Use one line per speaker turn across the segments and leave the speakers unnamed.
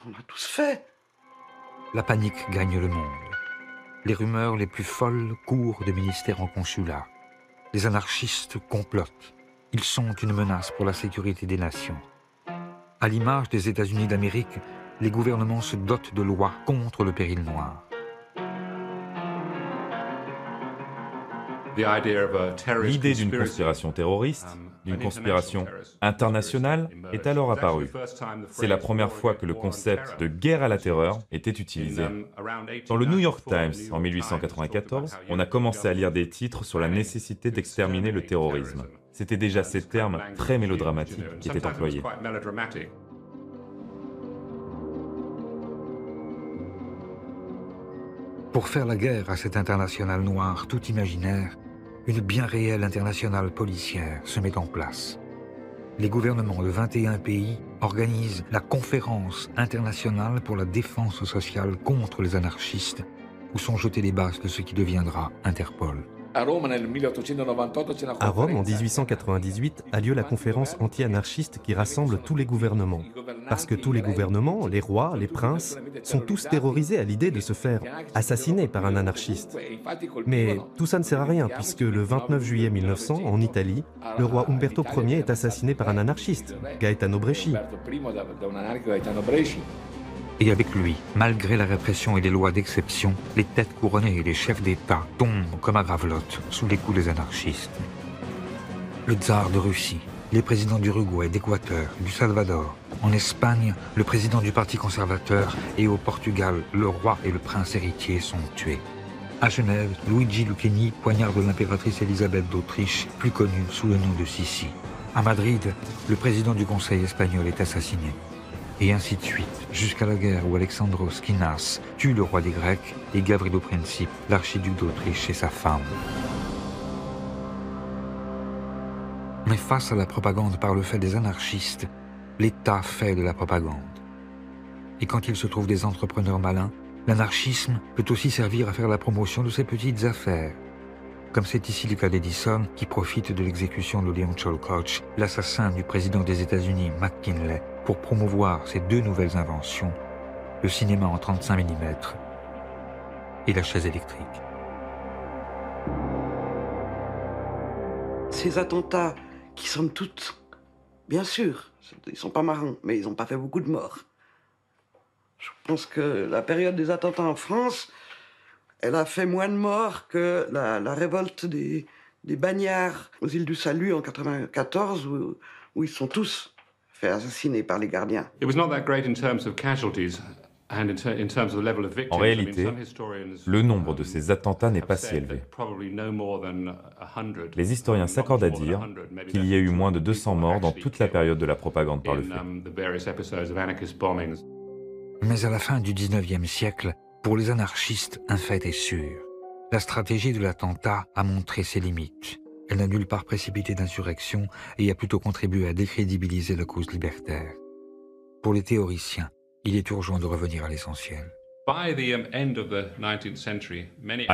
On a tous fait.
La panique gagne le monde. Les rumeurs les plus folles courent de ministère en consulat. Les anarchistes complotent. Ils sont une menace pour la sécurité des nations. À l'image des États-Unis d'Amérique, les gouvernements se dotent de lois contre le péril noir.
L'idée d'une conspiration terroriste, d'une conspiration internationale, est alors apparue. C'est la première fois que le concept de guerre à la terreur était utilisé. Dans le New York Times, en 1894, on a commencé à lire des titres sur la nécessité d'exterminer le terrorisme. C'était déjà ces termes très mélodramatiques qui étaient employés.
Pour faire la guerre à cette internationale noire tout imaginaire, une bien réelle internationale policière se met en place. Les gouvernements de 21 pays organisent la Conférence internationale pour la défense sociale contre les anarchistes, où sont jetées les bases de ce qui deviendra Interpol.
À Rome, en 1898, a lieu la conférence anti-anarchiste qui rassemble tous les gouvernements. Parce que tous les gouvernements, les rois, les princes, sont tous terrorisés à l'idée de se faire assassiner par un anarchiste. Mais tout ça ne sert à rien, puisque le 29 juillet 1900, en Italie, le roi Umberto Ier est assassiné par un anarchiste, Gaetano Bresci.
Et avec lui, malgré la répression et les lois d'exception, les têtes couronnées et les chefs d'État tombent comme à gravelotte sous les coups des anarchistes. Le tsar de Russie, les présidents d'Uruguay, d'Équateur, du Salvador, en Espagne, le président du Parti conservateur et au Portugal, le roi et le prince héritier sont tués. À Genève, Luigi Lucchini poignarde l'impératrice Élisabeth d'Autriche, plus connue sous le nom de Sissi. À Madrid, le président du Conseil espagnol est assassiné. Et ainsi de suite, jusqu'à la guerre où Alexandros Kinas tue le roi des Grecs et Gavrilo Princip, l'archiduc d'Autriche et sa femme. Mais face à la propagande par le fait des anarchistes, l'État fait de la propagande. Et quand il se trouve des entrepreneurs malins, l'anarchisme peut aussi servir à faire la promotion de ses petites affaires. Comme c'est ici le cas d'Edison, qui profite de l'exécution de Leon Tolstoï, l'assassin du président des États-Unis, McKinley, pour promouvoir ses deux nouvelles inventions, le cinéma en 35 mm et la chaise électrique.
Ces attentats qui, somme toute, bien sûr, ils sont pas marrants, mais ils n'ont pas fait beaucoup de morts. Je pense que la période des attentats en France, elle a fait moins de morts que la révolte des bagnards aux îles du Salut en 94, où ils sont tous fait assassiner par les gardiens.
En réalité, le nombre de ces attentats n'est pas si élevé. Les historiens s'accordent à dire qu'il y a eu moins de 200 morts dans toute la période de la propagande par le fait.
Mais à la fin du 19e siècle, pour les anarchistes, un fait est sûr. La stratégie de l'attentat a montré ses limites. Elle n'a nulle part précipité d'insurrection et a plutôt contribué à décrédibiliser la cause libertaire. Pour les théoriciens, il est urgent de revenir à l'essentiel.
À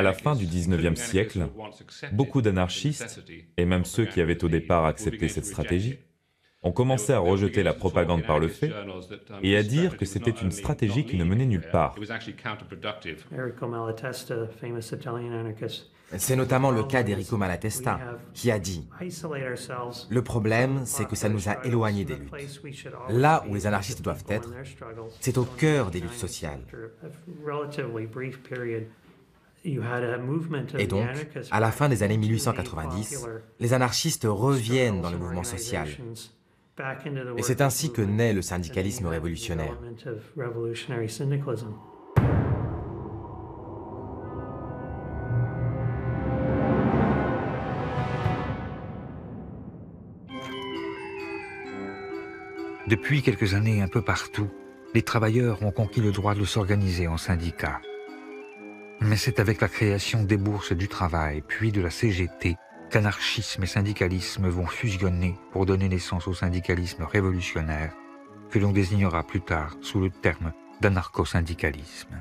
la fin du 19e siècle, beaucoup d'anarchistes, et même ceux qui avaient au départ accepté cette stratégie, ont commencé à rejeter la propagande par le fait et à dire que c'était une stratégie qui ne menait nulle part.
C'est notamment le cas d'Enrico Malatesta, qui a dit « Le problème, c'est que ça nous a éloignés des luttes. Là où les anarchistes doivent être, c'est au cœur des luttes sociales. » Et donc, à la fin des années 1890, les anarchistes reviennent dans le mouvement social. Et c'est ainsi que naît le syndicalisme révolutionnaire.
Depuis quelques années, un peu partout, les travailleurs ont conquis le droit de s'organiser en syndicats. Mais c'est avec la création des bourses du travail, puis de la CGT, qu'anarchisme et syndicalisme vont fusionner pour donner naissance au syndicalisme révolutionnaire, que l'on désignera plus tard sous le terme d'anarcho-syndicalisme.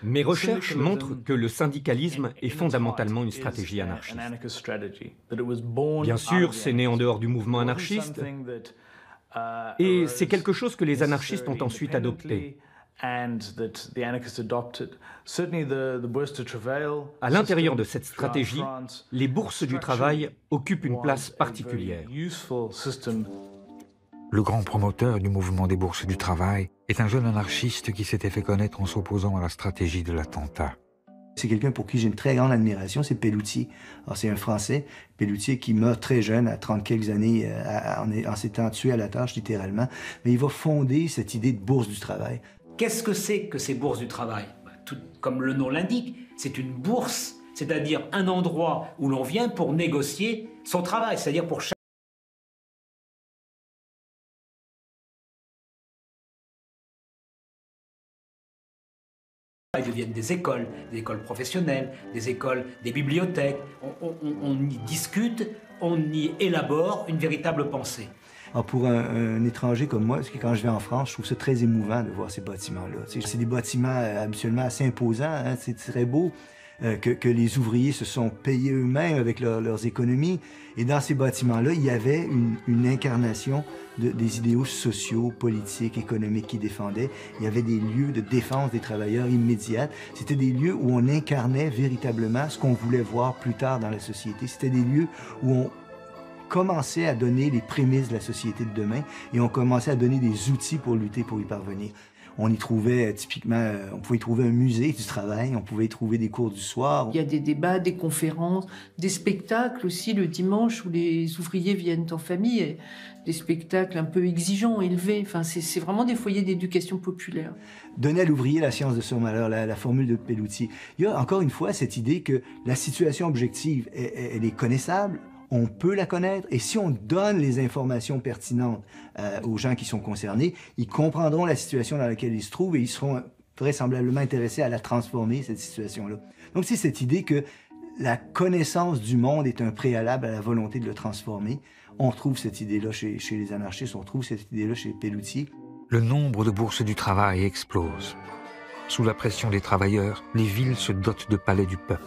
Mes recherches montrent que le syndicalisme est fondamentalement une stratégie anarchiste. Bien sûr, c'est né en dehors du mouvement anarchiste, et c'est quelque chose que les anarchistes ont ensuite adopté. À l'intérieur de cette stratégie, les bourses du travail occupent une place particulière.
Le grand promoteur du mouvement des bourses du travail est un jeune anarchiste qui s'était fait connaître en s'opposant à la stratégie de l'attentat.
C'est quelqu'un pour qui j'ai une très grande admiration, c'est Pelloutier. Alors, c'est un Français, Pelloutier, qui meurt très jeune, à 30 quelques années, en s'étant tué à la tâche, littéralement. Mais il va fonder cette idée de bourse du travail.
Qu'est-ce que c'est que ces bourses du travail? Tout comme le nom l'indique, c'est une bourse, c'est-à-dire un endroit où l'on vient pour négocier son travail, c'est-à-dire pour chaque... Ils deviennent des écoles professionnelles, des écoles, des bibliothèques. On y discute, on y élabore une véritable pensée.
Alors pour un étranger comme moi, parce que quand je vais en France, je trouve ça très émouvant de voir ces bâtiments-là. C'est des bâtiments habituellement assez imposants, hein, c'est très beau. Que les ouvriers se sont payés eux-mêmes avec leurs économies. Et dans ces bâtiments-là, il y avait une incarnation des idéaux sociaux, politiques, économiques qu'ils défendaient. Il y avait des lieux de défense des travailleurs immédiates. C'était des lieux où on incarnait véritablement ce qu'on voulait voir plus tard dans la société. C'était des lieux où on commençait à donner les prémices de la société de demain et on commençait à donner des outils pour lutter pour y parvenir. On y trouvait typiquement, on pouvait y trouver un musée du travail, on pouvait y trouver des cours du soir.
Il y a des débats, des conférences, des spectacles aussi le dimanche où les ouvriers viennent en famille, des spectacles un peu exigeants, élevés. Enfin, c'est vraiment des foyers d'éducation populaire.
Donner à l'ouvrier la science de son malheur, la formule de Pelloutier. Il y a encore une fois cette idée que la situation objective, elle est connaissable, on peut la connaître, et si on donne les informations pertinentes aux gens qui sont concernés, ils comprendront la situation dans laquelle ils se trouvent et ils seront vraisemblablement intéressés à la transformer, cette situation-là. Donc c'est cette idée que la connaissance du monde est un préalable à la volonté de le transformer. On retrouve cette idée-là chez les anarchistes, on retrouve cette idée-là chez Pelloutier.
Le nombre de bourses du travail explose. Sous la pression des travailleurs, les villes se dotent de palais du peuple.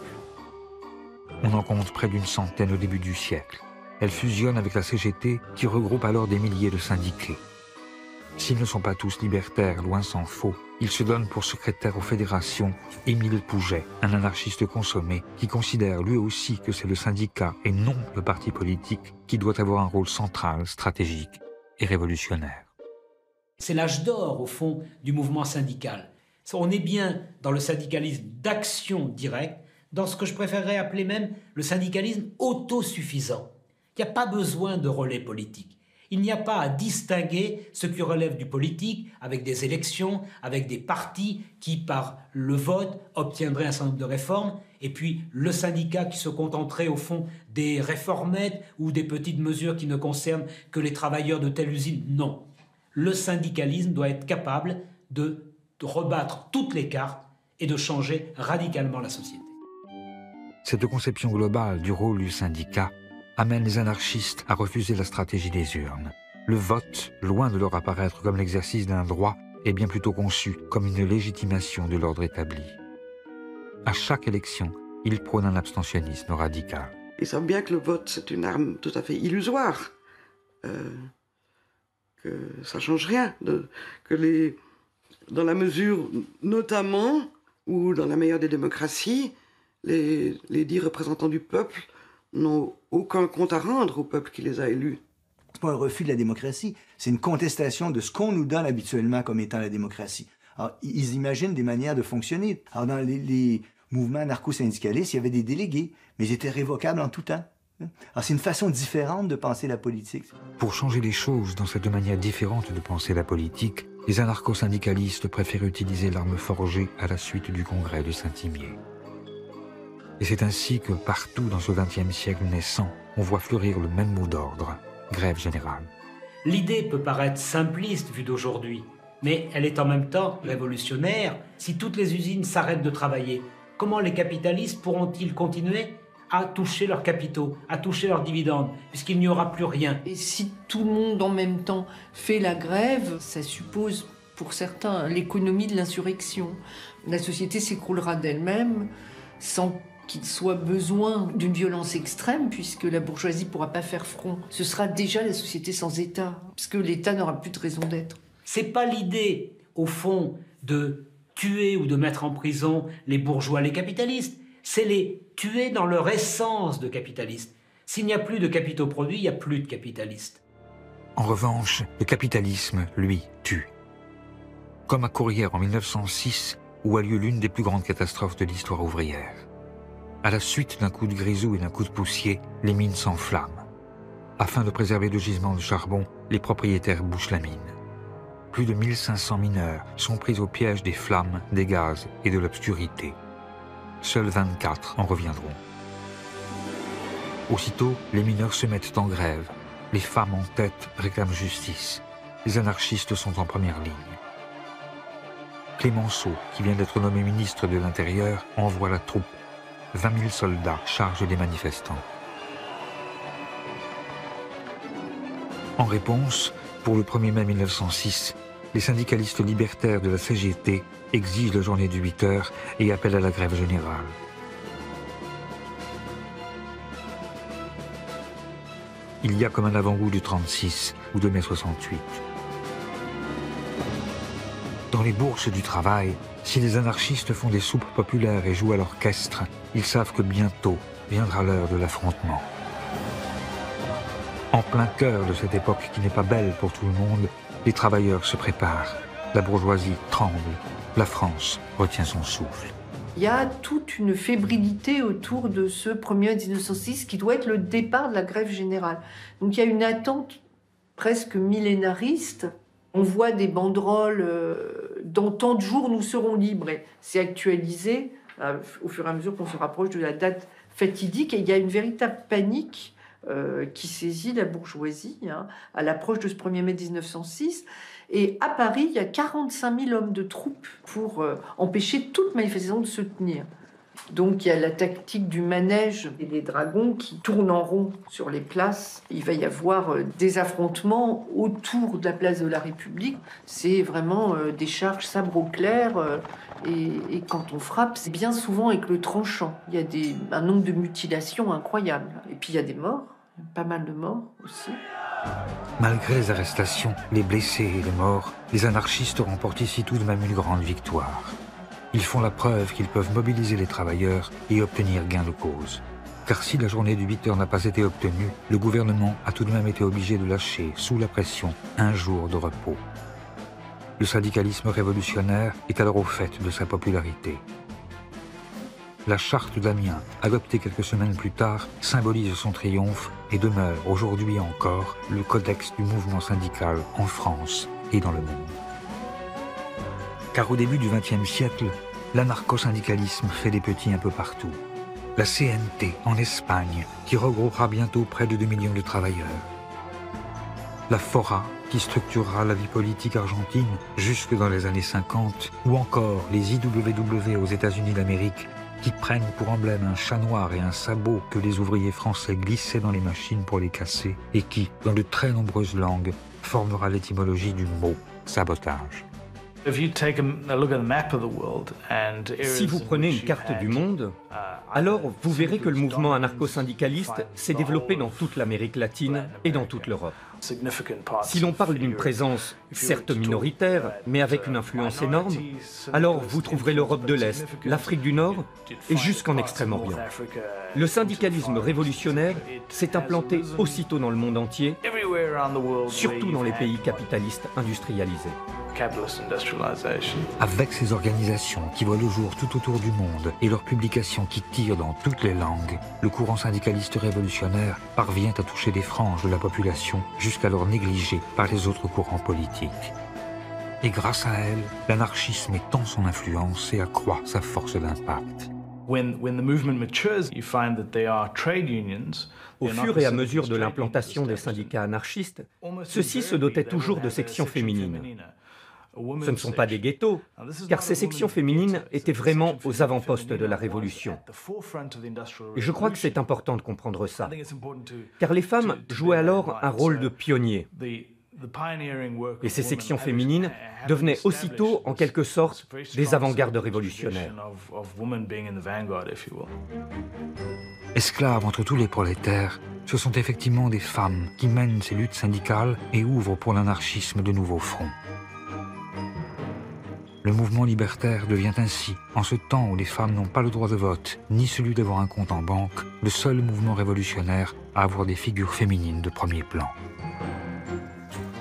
On en compte près d'une centaine au début du siècle. Elle fusionne avec la CGT qui regroupe alors des milliers de syndiqués. S'ils ne sont pas tous libertaires, loin s'en faut, il se donne pour secrétaire aux fédérations Émile Pouget, un anarchiste consommé qui considère lui aussi que c'est le syndicat et non le parti politique qui doit avoir un rôle central, stratégique et révolutionnaire.
C'est l'âge d'or, au fond, du mouvement syndical. On est bien dans le syndicalisme d'action directe, dans ce que je préférerais appeler même le syndicalisme autosuffisant. Il n'y a pas besoin de relais politique. Il n'y a pas à distinguer ce qui relève du politique avec des élections, avec des partis qui, par le vote, obtiendraient un certain nombre de réformes, et puis le syndicat qui se contenterait au fond des réformettes ou des petites mesures qui ne concernent que les travailleurs de telle usine. Non. Le syndicalisme doit être capable de rebattre toutes les cartes et de changer radicalement la société.
Cette conception globale du rôle du syndicat amène les anarchistes à refuser la stratégie des urnes. Le vote, loin de leur apparaître comme l'exercice d'un droit, est bien plutôt conçu comme une légitimation de l'ordre établi. À chaque élection, ils prônent un abstentionnisme radical.
Ils savent bien que le vote, c'est une arme tout à fait illusoire. Que ça ne change rien. Dans la mesure, notamment, où dans la meilleure des démocraties, les 10 représentants du peuple n'ont aucun compte à rendre au peuple qui les a élus.
C'est pas un refus de la démocratie, c'est une contestation de ce qu'on nous donne habituellement comme étant la démocratie. Alors, ils imaginent des manières de fonctionner. Alors, dans les mouvements anarcho-syndicalistes, il y avait des délégués, mais ils étaient révocables en tout temps. Alors, c'est une façon différente de penser la politique.
Pour changer les choses dans cette manière différente de penser la politique, les anarcho-syndicalistes préfèrent utiliser l'arme forgée à la suite du congrès de Saint-Imier. Et c'est ainsi que partout dans ce XXe siècle naissant, on voit fleurir le même mot d'ordre, grève générale.
L'idée peut paraître simpliste vue d'aujourd'hui, mais elle est en même temps révolutionnaire. Si toutes les usines s'arrêtent de travailler, comment les capitalistes pourront-ils continuer à toucher leurs capitaux, à toucher leurs dividendes, puisqu'il n'y aura plus rien?
Et si tout le monde en même temps fait la grève, ça suppose pour certains, l'économie de l'insurrection. La société s'écroulera d'elle-même sans qu'il soit besoin d'une violence extrême, puisque la bourgeoisie ne pourra pas faire front. Ce sera déjà la société sans État, parce que l'État n'aura plus de raison d'être.
C'est pas l'idée, au fond, de tuer ou de mettre en prison les bourgeois, les capitalistes. C'est les tuer dans leur essence de capitalistes. S'il n'y a plus de capitaux produits, il n'y a plus de capitalistes.
En revanche, le capitalisme, lui, tue. Comme à Courrières en 1906, où a lieu l'une des plus grandes catastrophes de l'histoire ouvrière. À la suite d'un coup de grisou et d'un coup de poussier, les mines s'enflamment. Afin de préserver le gisement de charbon, les propriétaires bouchent la mine. Plus de 1500 mineurs sont pris au piège des flammes, des gaz et de l'obscurité. Seuls 24 en reviendront. Aussitôt, les mineurs se mettent en grève. Les femmes en tête réclament justice. Les anarchistes sont en première ligne. Clémenceau, qui vient d'être nommé ministre de l'Intérieur, envoie la troupe. 20 000 soldats chargent les manifestants. En réponse, pour le 1er mai 1906, les syndicalistes libertaires de la CGT exigent la journée de 8 heures et appellent à la grève générale. Il y a comme un avant-goût du 36 ou de mai 68. Dans les bourses du travail, si les anarchistes font des soupes populaires et jouent à l'orchestre, ils savent que bientôt viendra l'heure de l'affrontement. En plein cœur de cette époque qui n'est pas belle pour tout le monde, les travailleurs se préparent. La bourgeoisie tremble. La France retient son souffle.
Il y a toute une fébrilité autour de ce 1er mai 1906 qui doit être le départ de la grève générale. Donc il y a une attente presque millénariste. On voit des banderoles dans tant de jours nous serons libres. C'est actualisé au fur et à mesure qu'on se rapproche de la date fatidique. Et il y a une véritable panique qui saisit la bourgeoisie à l'approche de ce 1er mai 1906. Et à Paris, il y a 45 000 hommes de troupes pour empêcher toute manifestation de se tenir. Donc il y a la tactique du manège et des dragons qui tournent en rond sur les places. Il va y avoir des affrontements autour de la place de la République. C'est vraiment des charges sabre au clair. Et quand on frappe, c'est bien souvent avec le tranchant. Il y a un nombre de mutilations incroyable. Et puis il y a des morts, pas mal de morts aussi.
Malgré les arrestations, les blessés et les morts, les anarchistes remportent ici tout de même une grande victoire. Ils font la preuve qu'ils peuvent mobiliser les travailleurs et obtenir gain de cause. Car si la journée de 8 heures n'a pas été obtenue, le gouvernement a tout de même été obligé de lâcher, sous la pression, un jour de repos. Le syndicalisme révolutionnaire est alors au fait de sa popularité. La charte d'Amiens, adoptée quelques semaines plus tard, symbolise son triomphe et demeure aujourd'hui encore le codex du mouvement syndical en France et dans le monde. Car au début du XXe siècle, l'anarcho-syndicalisme fait des petits un peu partout. La CNT en Espagne, qui regroupera bientôt près de 2 millions de travailleurs. La FORA, qui structurera la vie politique argentine jusque dans les années 50, ou encore les IWW aux États-Unis d'Amérique, qui prennent pour emblème un chat noir et un sabot que les ouvriers français glissaient dans les machines pour les casser, et qui, dans de très nombreuses langues, formera l'étymologie du mot sabotage.
Si vous prenez une carte du monde, alors vous verrez que le mouvement anarcho-syndicaliste s'est développé dans toute l'Amérique latine et dans toute l'Europe. Si l'on parle d'une présence certes minoritaire, mais avec une influence énorme, alors vous trouverez l'Europe de l'Est, l'Afrique du Nord et jusqu'en Extrême-Orient. Le syndicalisme révolutionnaire s'est implanté aussitôt dans le monde entier, surtout dans les pays capitalistes industrialisés.
Avec ces organisations qui voient le jour tout autour du monde et leurs publications qui tirent dans toutes les langues, le courant syndicaliste révolutionnaire parvient à toucher des franges de la population jusqu'alors négligées par les autres courants politiques. Et grâce à elle, l'anarchisme étend son influence et accroît sa force d'impact.
Au fur et à mesure de l'implantation des syndicats anarchistes, ceux-ci se dotaient toujours de sections féminines. Ce ne sont pas des ghettos, car ces sections féminines étaient vraiment aux avant-postes de la Révolution. Et je crois que c'est important de comprendre ça, car les femmes jouaient alors un rôle de pionnier. Et ces sections féminines devenaient aussitôt, en quelque sorte, des avant-gardes révolutionnaires.
Esclaves entre tous les prolétaires, ce sont effectivement des femmes qui mènent ces luttes syndicales et ouvrent pour l'anarchisme de nouveaux fronts. Le mouvement libertaire devient ainsi, en ce temps où les femmes n'ont pas le droit de vote, ni celui d'avoir un compte en banque, le seul mouvement révolutionnaire à avoir des figures féminines de premier plan.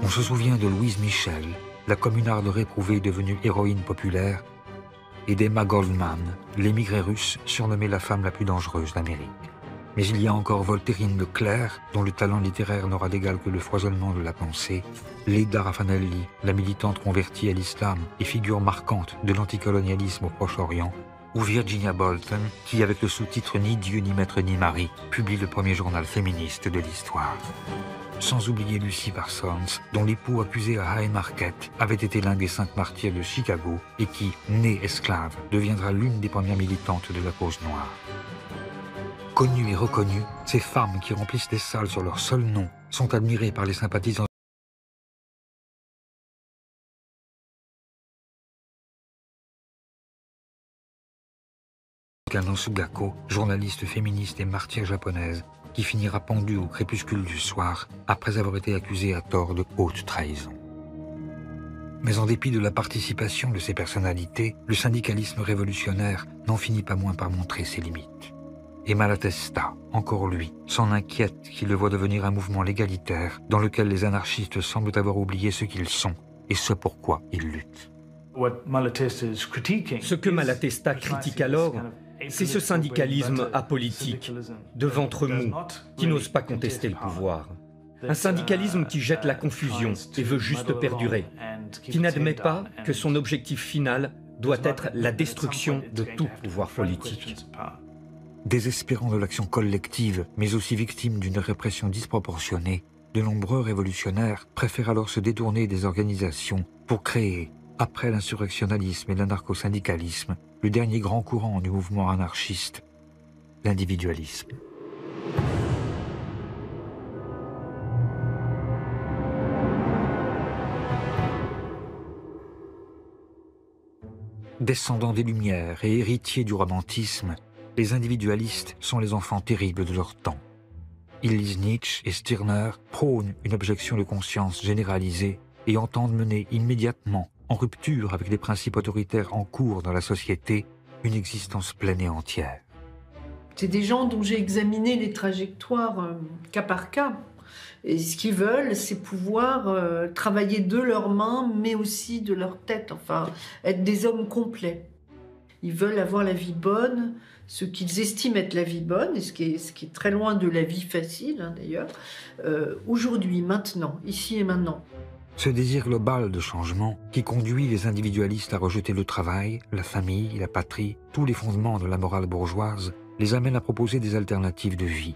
On se souvient de Louise Michel, la communarde réprouvée devenue héroïne populaire, et d'Emma Goldman, l'émigrée russe surnommée la femme la plus dangereuse d'Amérique. Mais il y a encore Voltairine Leclerc, dont le talent littéraire n'aura d'égal que le foisonnement de la pensée, Leda Raffanelli, la militante convertie à l'islam et figure marquante de l'anticolonialisme au Proche-Orient, ou Virginia Bolton, qui, avec le sous-titre « Ni Dieu, ni Maître, ni Marie », publie le premier journal féministe de l'histoire. Sans oublier Lucy Parsons, dont l'époux accusé à Haymarket avait été l'un des 5 martyrs de Chicago et qui, née esclave, deviendra l'une des premières militantes de la cause noire. Connues et reconnues, ces femmes qui remplissent les salles sur leur seul nom sont admirées par les sympathisants d'Ano Sugako, journaliste féministe et martyre japonaise, qui finira pendue au crépuscule du soir après avoir été accusée à tort de haute trahison. Mais en dépit de la participation de ces personnalités, le syndicalisme révolutionnaire n'en finit pas moins par montrer ses limites. Et Malatesta, encore lui, s'en inquiète qu'il le voit devenir un mouvement légalitaire dans lequel les anarchistes semblent avoir oublié ce qu'ils sont et ce pourquoi ils luttent.
Ce que Malatesta critique alors, c'est ce syndicalisme apolitique, de ventre mou, qui n'ose pas contester le pouvoir. Un syndicalisme qui jette la confusion et veut juste perdurer, qui n'admet pas que son objectif final doit être la destruction de tout pouvoir politique.
Désespérant de l'action collective, mais aussi victime d'une répression disproportionnée, de nombreux révolutionnaires préfèrent alors se détourner des organisations pour créer, après l'insurrectionnalisme et l'anarcho-syndicalisme, le dernier grand courant du mouvement anarchiste, l'individualisme. Descendants des Lumières et héritiers du romantisme, les individualistes sont les enfants terribles de leur temps. Ils lisent Nietzsche et Stirner, prônent une objection de conscience généralisée et entendent mener immédiatement, en rupture avec les principes autoritaires en cours dans la société, une existence pleine et entière.
C'est des gens dont j'ai examiné les trajectoires cas par cas. Et ce qu'ils veulent, c'est pouvoir travailler de leurs mains, mais aussi de leur tête, enfin, être des hommes complets. Ils veulent avoir la vie bonne, ce qu'ils estiment être la vie bonne, et ce qui est très loin de la vie facile, hein, d'ailleurs, aujourd'hui, maintenant, ici et maintenant.
Ce désir global de changement qui conduit les individualistes à rejeter le travail, la famille, la patrie, tous les fondements de la morale bourgeoise, les amène à proposer des alternatives de vie.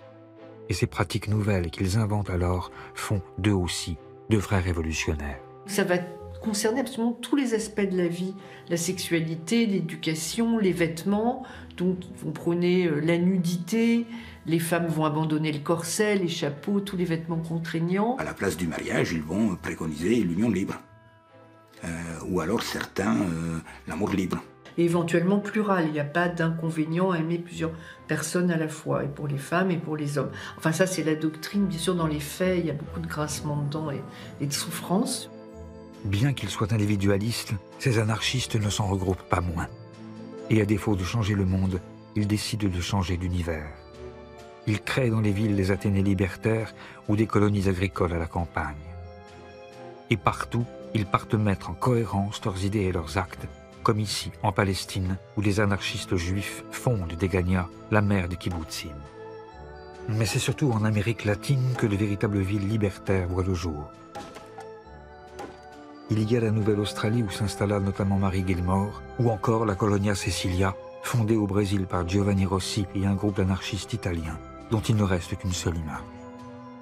Et ces pratiques nouvelles qu'ils inventent alors font d'eux aussi de vrais révolutionnaires.
Ça va concerner absolument tous les aspects de la vie, la sexualité, l'éducation, les vêtements, donc ils vont prôner la nudité, les femmes vont abandonner le corset, les chapeaux, tous les vêtements contraignants.
À la place du mariage, ils vont préconiser l'union libre, ou alors certains, l'amour libre.
Et éventuellement plural, il n'y a pas d'inconvénient à aimer plusieurs personnes à la fois, et pour les femmes et pour les hommes. Enfin ça c'est la doctrine, bien sûr dans les faits, il y a beaucoup de grincements de dents et de souffrances.
Bien qu'ils soient individualistes, ces anarchistes ne s'en regroupent pas moins. Et à défaut de changer le monde, ils décident de changer d'univers. Ils créent dans les villes des Athénées libertaires ou des colonies agricoles à la campagne. Et partout, ils partent mettre en cohérence leurs idées et leurs actes, comme ici, en Palestine, où les anarchistes juifs fondent des Degania, la mère des kibbutzim. Mais c'est surtout en Amérique latine que de véritables villes libertaires voient le jour. Il y a la Nouvelle-Australie où s'installa notamment Mary Gilmore, ou encore la Colonia Cecilia, fondée au Brésil par Giovanni Rossi et un groupe d'anarchistes italiens, dont il ne reste qu'une seule image.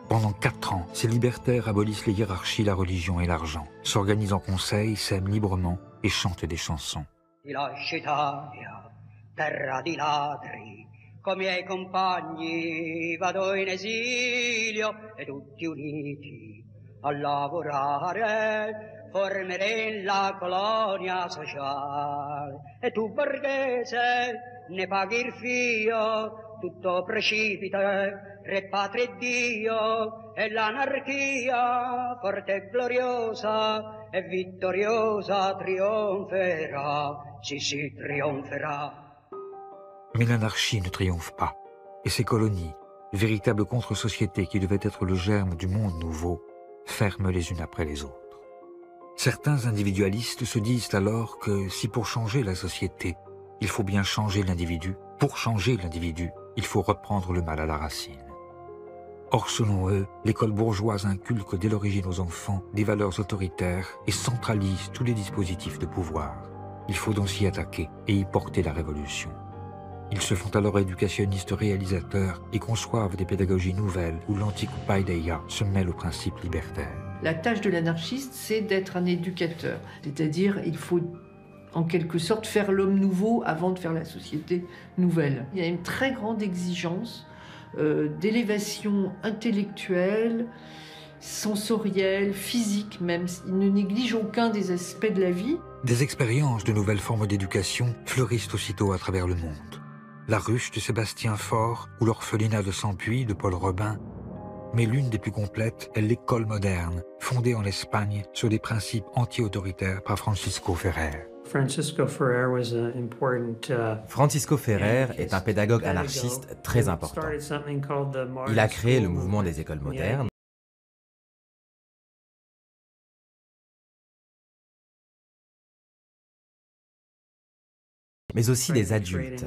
Pendant 4 ans, ces libertaires abolissent les hiérarchies, la religion et l'argent, s'organisent en conseil, s'aiment librement et chantent des chansons.
Terra di ladri, coi miei compagni vado in esilio e tutti uniti a lavorare, formeremo la colonia sociale. E tu borghese ne paghi il fio, tutto precipita, re patria e Dio, e l'anarchia forte e gloriosa e vittoriosa trionferà, si trionferà.
Mais l'anarchie ne triomphe pas, et ces colonies, véritables contre-sociétés qui devaient être le germe du monde nouveau, ferment les unes après les autres. Certains individualistes se disent alors que si pour changer la société, il faut bien changer l'individu, pour changer l'individu, il faut reprendre le mal à la racine. Or, selon eux, l'école bourgeoise inculque dès l'origine aux enfants des valeurs autoritaires et centralise tous les dispositifs de pouvoir. Il faut donc s'y attaquer et y porter la révolution. Ils se font alors éducationnistes réalisateurs et conçoivent des pédagogies nouvelles où l'antique paideia se mêle aux principes libertaires.
La tâche de l'anarchiste, c'est d'être un éducateur. C'est-à-dire, il faut en quelque sorte faire l'homme nouveau avant de faire la société nouvelle. Il y a une très grande exigence d'élévation intellectuelle, sensorielle, physique même. Il ne néglige aucun des aspects de la vie.
Des expériences de nouvelles formes d'éducation fleurissent aussitôt à travers le monde. La ruche de Sébastien Faure ou l'orphelinat de Sampuy de Paul Robin. Mais l'une des plus complètes est l'école moderne, fondée en Espagne sur des principes anti-autoritaires par Francisco Ferrer.
Francisco Ferrer est un pédagogue anarchiste très important. Il a créé le mouvement des écoles modernes, mais aussi des adultes,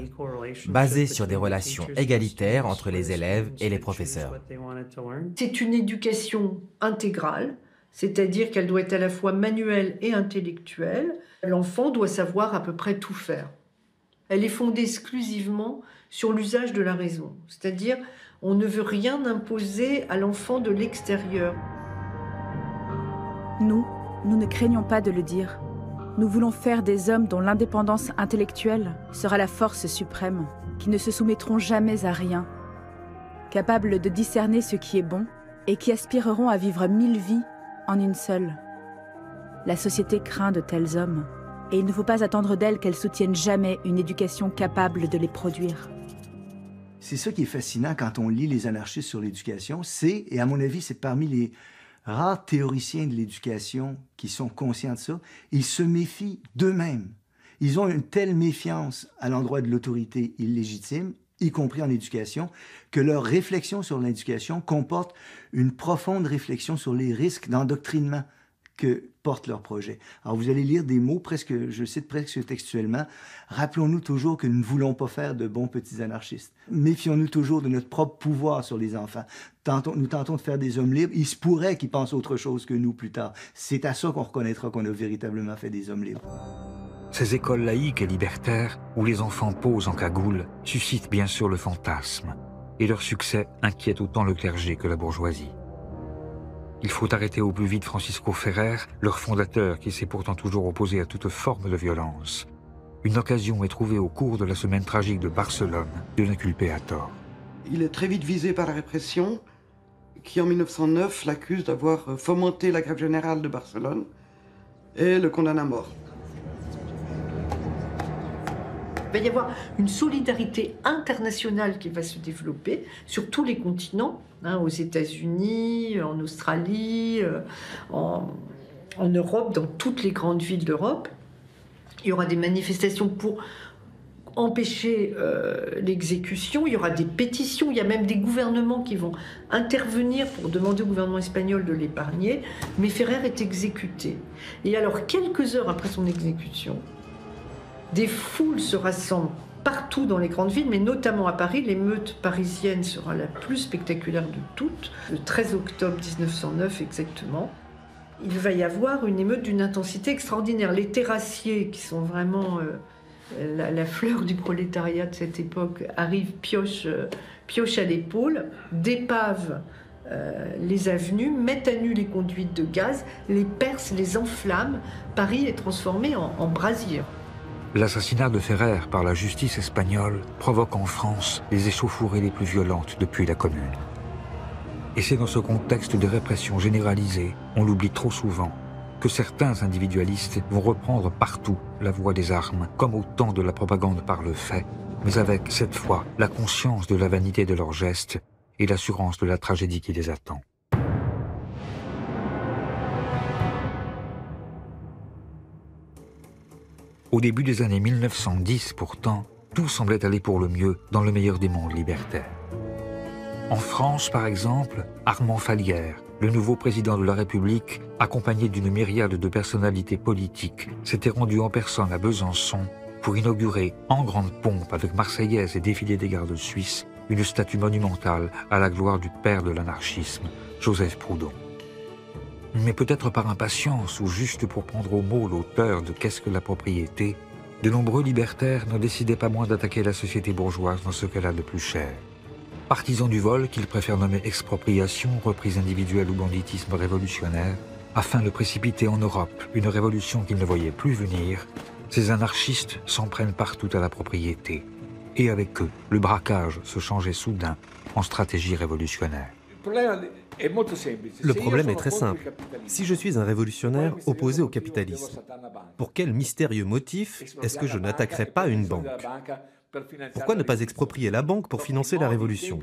basés sur des relations égalitaires entre les élèves et les professeurs.
C'est une éducation intégrale, c'est-à-dire qu'elle doit être à la fois manuelle et intellectuelle. L'enfant doit savoir à peu près tout faire. Elle est fondée exclusivement sur l'usage de la raison, c'est-à-dire on ne veut rien imposer à l'enfant de l'extérieur.
Nous ne craignons pas de le dire. Nous voulons faire des hommes dont l'indépendance intellectuelle sera la force suprême, qui ne se soumettront jamais à rien, capables de discerner ce qui est bon et qui aspireront à vivre 1000 vies en une seule. La société craint de tels hommes, et il ne faut pas attendre d'elles qu'elles soutiennent jamais une éducation capable de les produire.
C'est ça qui est fascinant quand on lit les anarchistes sur l'éducation, et à mon avis, c'est parmi les rares théoriciens de l'éducation qui sont conscients de ça, ils se méfient d'eux-mêmes. Ils ont une telle méfiance à l'endroit de l'autorité illégitime, y compris en éducation, que leur réflexion sur l'éducation comporte une profonde réflexion sur les risques d'endoctrinement que porte leur projet. Alors vous allez lire des mots, je cite presque textuellement, « Rappelons-nous toujours que nous ne voulons pas faire de bons petits anarchistes. Méfions-nous toujours de notre propre pouvoir sur les enfants. Nous tentons de faire des hommes libres. Il se pourrait qu'ils pensent autre chose que nous plus tard. C'est à ça qu'on reconnaîtra qu'on a véritablement fait des hommes libres. »
Ces écoles laïques et libertaires, où les enfants posent en cagoule, suscitent bien sûr le fantasme, et leur succès inquiète autant le clergé que la bourgeoisie. Il faut arrêter au plus vite Francisco Ferrer, leur fondateur qui s'est pourtant toujours opposé à toute forme de violence. Une occasion est trouvée au cours de la semaine tragique de Barcelone de l'inculper à tort.
Il est très vite visé par la répression, qui en 1909 l'accuse d'avoir fomenté la grève générale de Barcelone et le condamne à mort.
Il va y avoir une solidarité internationale qui va se développer sur tous les continents, aux États-Unis, en Australie, en Europe, dans toutes les grandes villes d'Europe. Il y aura des manifestations pour empêcher l'exécution, il y aura des pétitions, il y a même des gouvernements qui vont intervenir pour demander au gouvernement espagnol de l'épargner, mais Ferrer est exécuté. Et alors, quelques heures après son exécution, des foules se rassemblent partout dans les grandes villes, mais notamment à Paris. L'émeute parisienne sera la plus spectaculaire de toutes, le 13 octobre 1909 exactement. Il va y avoir une émeute d'une intensité extraordinaire. Les terrassiers, qui sont vraiment la fleur du prolétariat de cette époque, arrivent pioche à l'épaule, dépavent les avenues, mettent à nu les conduites de gaz, les percent, les enflamment. Paris est transformé en brasier.
L'assassinat de Ferrer par la justice espagnole provoque en France les échauffourées les plus violentes depuis la Commune. Et c'est dans ce contexte de répression généralisée, on l'oublie trop souvent, que certains individualistes vont reprendre partout la voie des armes, comme au temps de la propagande par le fait, mais avec, cette fois, la conscience de la vanité de leurs gestes et l'assurance de la tragédie qui les attend. Au début des années 1910, pourtant, tout semblait aller pour le mieux dans le meilleur des mondes libertaires. En France, par exemple, Armand Fallières, le nouveau président de la République, accompagné d'une myriade de personnalités politiques, s'était rendu en personne à Besançon pour inaugurer, en grande pompe avec Marseillaise et défilé des gardes suisses, une statue monumentale à la gloire du père de l'anarchisme, Joseph Proudhon. Mais peut-être par impatience ou juste pour prendre au mot l'auteur de « Qu'est-ce que la propriété ?», de nombreux libertaires ne décidaient pas moins d'attaquer la société bourgeoise dans ce qu'elle a de plus cher. Partisans du vol, qu'ils préfèrent nommer expropriation, reprise individuelle ou banditisme révolutionnaire, afin de précipiter en Europe une révolution qu'ils ne voyaient plus venir, ces anarchistes s'en prennent partout à la propriété. Et avec eux, le braquage se changeait soudain en stratégie révolutionnaire.
Le problème est très simple. Si je suis un révolutionnaire opposé au capitalisme, pour quel mystérieux motif est-ce que je n'attaquerai pas une banque ? Pourquoi ne pas exproprier la banque pour financer la révolution ?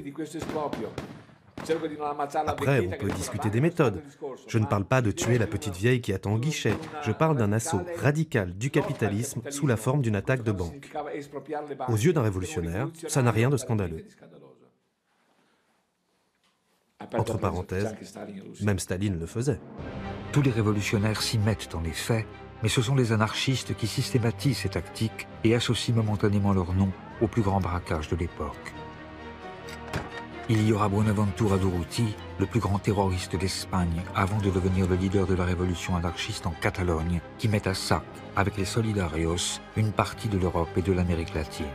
Après, on peut discuter des méthodes. Je ne parle pas de tuer la petite vieille qui attend au guichet. Je parle d'un assaut radical du capitalisme sous la forme d'une attaque de banque. Aux yeux d'un révolutionnaire, ça n'a rien de scandaleux. Entre parenthèses, même Staline le faisait.
Tous les révolutionnaires s'y mettent en effet, mais ce sont les anarchistes qui systématisent ces tactiques et associent momentanément leur nom au plus grand braquage de l'époque. Il y aura Buenaventura Durruti, le plus grand terroriste d'Espagne, avant de devenir le leader de la révolution anarchiste en Catalogne, qui met à sac, avec les Solidarios, une partie de l'Europe et de l'Amérique latine.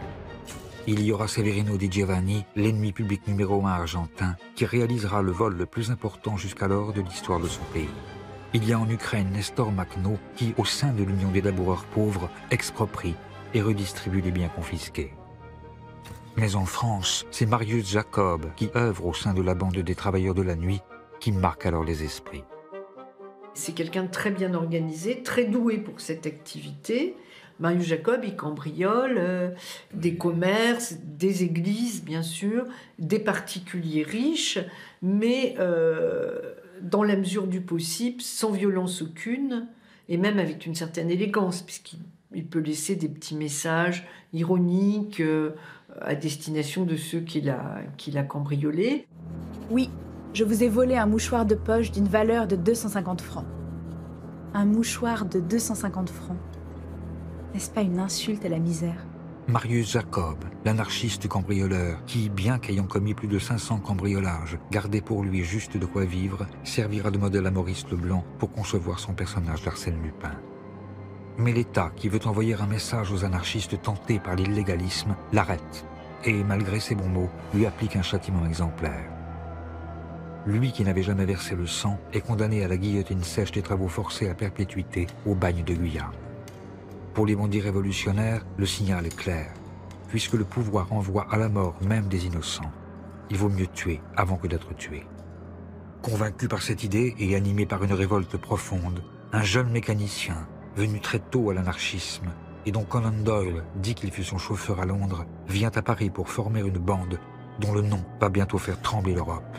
Il y aura Severino Di Giovanni, l'ennemi public numéro 1 argentin, qui réalisera le vol le plus important jusqu'alors de l'histoire de son pays. Il y a en Ukraine Nestor Makhno, qui, au sein de l'Union des laboureurs pauvres, exproprie et redistribue les biens confisqués. Mais en France, c'est Marius Jacob, qui œuvre au sein de la bande des travailleurs de la nuit, qui marque alors les esprits.
C'est quelqu'un de très bien organisé, très doué pour cette activité. Marius Jacob, il cambriole des commerces, des églises, bien sûr, des particuliers riches, mais dans la mesure du possible, sans violence aucune, et même avec une certaine élégance, puisqu'il peut laisser des petits messages ironiques à destination de ceux qu'il a cambriolés.
Oui, je vous ai volé un mouchoir de poche d'une valeur de 250 francs. Un mouchoir de 250 francs. N'est-ce pas une insulte à la misère ?
Marius Jacob, l'anarchiste cambrioleur, qui, bien qu'ayant commis plus de 500 cambriolages, gardait pour lui juste de quoi vivre, servira de modèle à Maurice Leblanc pour concevoir son personnage d'Arsène Lupin. Mais l'État, qui veut envoyer un message aux anarchistes tentés par l'illégalisme, l'arrête, et malgré ses bons mots, lui applique un châtiment exemplaire. Lui qui n'avait jamais versé le sang est condamné à la guillotine sèche des travaux forcés à perpétuité au bagne de Guyane. Pour les bandits révolutionnaires, le signal est clair. Puisque le pouvoir envoie à la mort même des innocents, il vaut mieux tuer avant que d'être tué. Convaincu par cette idée et animé par une révolte profonde, un jeune mécanicien, venu très tôt à l'anarchisme, et dont Conan Doyle dit qu'il fut son chauffeur à Londres, vient à Paris pour former une bande dont le nom va bientôt faire trembler l'Europe.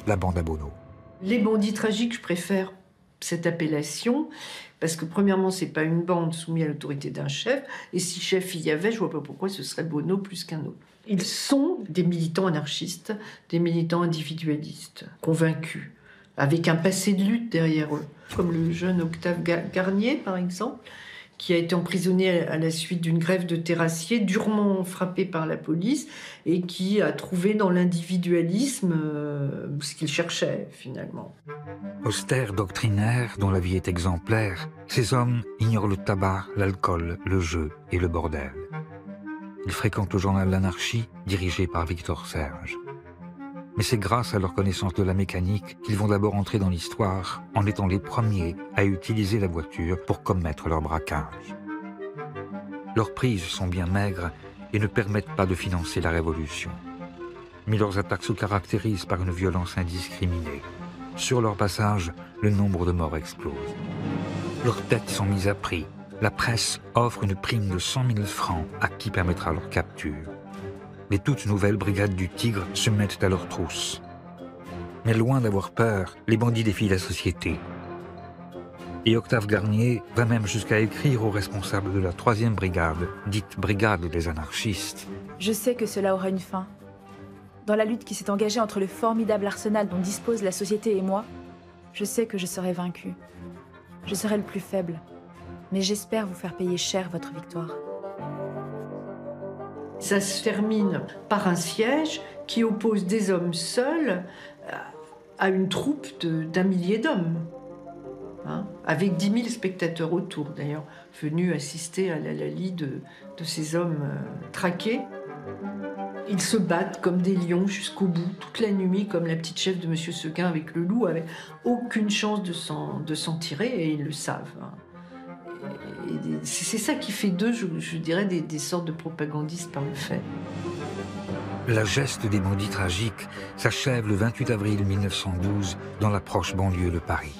La bande à Bono.
Les bandits tragiques, je préfère cette appellation, parce que premièrement, c'est pas une bande soumise à l'autorité d'un chef, et si chef il y avait, je vois pas pourquoi ce serait Bono plus qu'un autre. Ils sont des militants anarchistes, des militants individualistes, convaincus, avec un passé de lutte derrière eux, comme le jeune Octave Garnier, par exemple, qui a été emprisonné à la suite d'une grève de terrassiers, durement frappé par la police, et qui a trouvé dans l'individualisme ce qu'il cherchait, finalement.
Austères, doctrinaires, dont la vie est exemplaire, ces hommes ignorent le tabac, l'alcool, le jeu et le bordel. Ils fréquentent le journal L'Anarchie, dirigé par Victor Serge. Mais c'est grâce à leur connaissance de la mécanique qu'ils vont d'abord entrer dans l'histoire en étant les premiers à utiliser la voiture pour commettre leur braquage. Leurs prises sont bien maigres et ne permettent pas de financer la révolution. mais leurs attaques se caractérisent par une violence indiscriminée. Sur leur passage, le nombre de morts explose. Leurs têtes sont mises à prix. La presse offre une prime de 100 000 francs à qui permettra leur capture. Les toutes nouvelles brigades du Tigre se mettent à leur trousse. Mais loin d'avoir peur, les bandits défient la société. Et Octave Garnier va même jusqu'à écrire aux responsables de la 3e brigade, dite brigade des anarchistes.
Je sais que cela aura une fin. Dans la lutte qui s'est engagée entre le formidable arsenal dont dispose la société et moi, je sais que je serai vaincu. Je serai le plus faible. Mais j'espère vous faire payer cher votre victoire.
Ça se termine par un siège qui oppose des hommes seuls à une troupe d'1 millier d'hommes. Hein, avec 10 000 spectateurs autour, d'ailleurs, venus assister à la lie de ces hommes traqués. Ils se battent comme des lions jusqu'au bout, toute la nuit, comme la petite chef de M. Seguin avec le loup, avec aucune chance de s'en tirer, et ils le savent. C'est ça qui fait d'eux, je dirais, des sortes de propagandistes par le fait.
La geste des bandits tragiques s'achève le 28 avril 1912 dans la proche banlieue de Paris.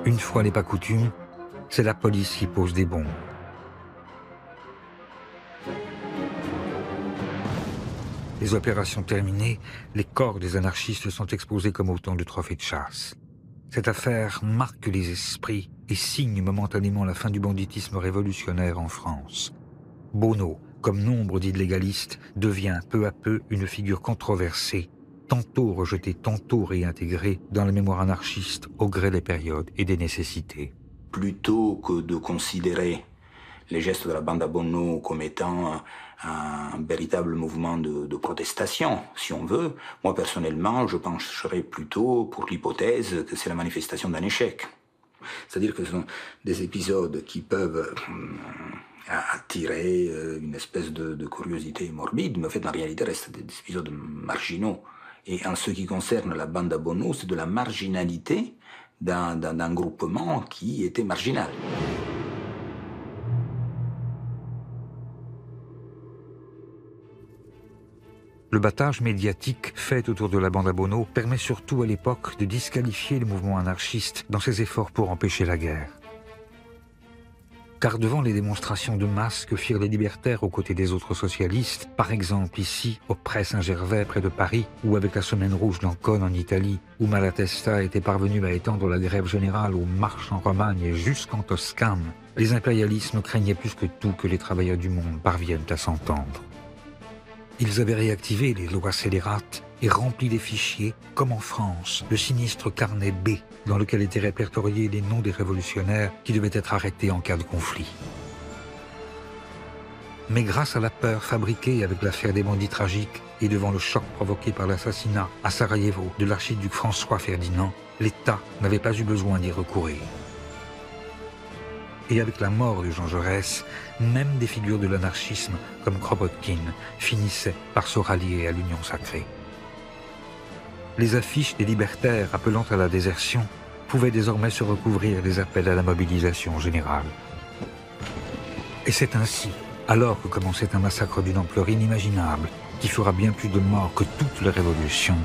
Une fois n'est pas coutume, c'est la police qui pose des bombes. Les opérations terminées, les corps des anarchistes sont exposés comme autant de trophées de chasse. Cette affaire marque les esprits et signe momentanément la fin du banditisme révolutionnaire en France. Bonneau, comme nombre d'illégalistes, devient peu à peu une figure controversée, tantôt rejetée, tantôt réintégrée dans la mémoire anarchiste au gré des périodes et des nécessités.
Plutôt que de considérer les gestes de la bande à Bonneau comme étant un véritable mouvement de protestation, si on veut, moi personnellement, je pencherais plutôt pour l'hypothèse que c'est la manifestation d'un échec. C'est-à-dire que ce sont des épisodes qui peuvent attirer une espèce de curiosité morbide, mais en fait, en réalité, restent des épisodes marginaux. Et en ce qui concerne la bande à Bonneau, c'est de la marginalité d'un groupement qui était marginal.
Le battage médiatique fait autour de la bande à Bonneau permet surtout à l'époque de disqualifier le mouvement anarchiste dans ses efforts pour empêcher la guerre. Car devant les démonstrations de masse que firent les libertaires aux côtés des autres socialistes, par exemple ici, au Pré Saint-Gervais près de Paris, ou avec la Semaine Rouge d'Ancône en Italie, où Malatesta était parvenu à étendre la grève générale aux marches en Romagne et jusqu'en Toscane, les impérialistes ne craignaient plus que tout que les travailleurs du monde parviennent à s'entendre. Ils avaient réactivé les lois scélérates et rempli des fichiers, comme en France, le sinistre carnet B, dans lequel étaient répertoriés les noms des révolutionnaires qui devaient être arrêtés en cas de conflit. Mais grâce à la peur fabriquée avec l'affaire des bandits tragiques et devant le choc provoqué par l'assassinat à Sarajevo de l'archiduc François Ferdinand, l'État n'avait pas eu besoin d'y recourir. Et avec la mort de Jean Jaurès, même des figures de l'anarchisme, comme Kropotkin, finissaient par se rallier à l'Union sacrée. Les affiches des libertaires appelant à la désertion pouvaient désormais se recouvrir des appels à la mobilisation générale. Et c'est ainsi, alors que commençait un massacre d'une ampleur inimaginable, qui fera bien plus de morts que toutes les révolutions,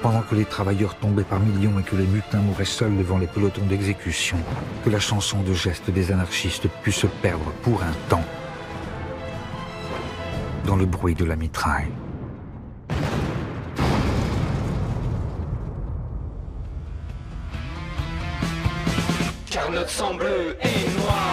pendant que les travailleurs tombaient par millions et que les mutins mouraient seuls devant les pelotons d'exécution, que la chanson de geste des anarchistes put se perdre pour un temps dans le bruit de la mitraille.
Car notre sang bleu et noir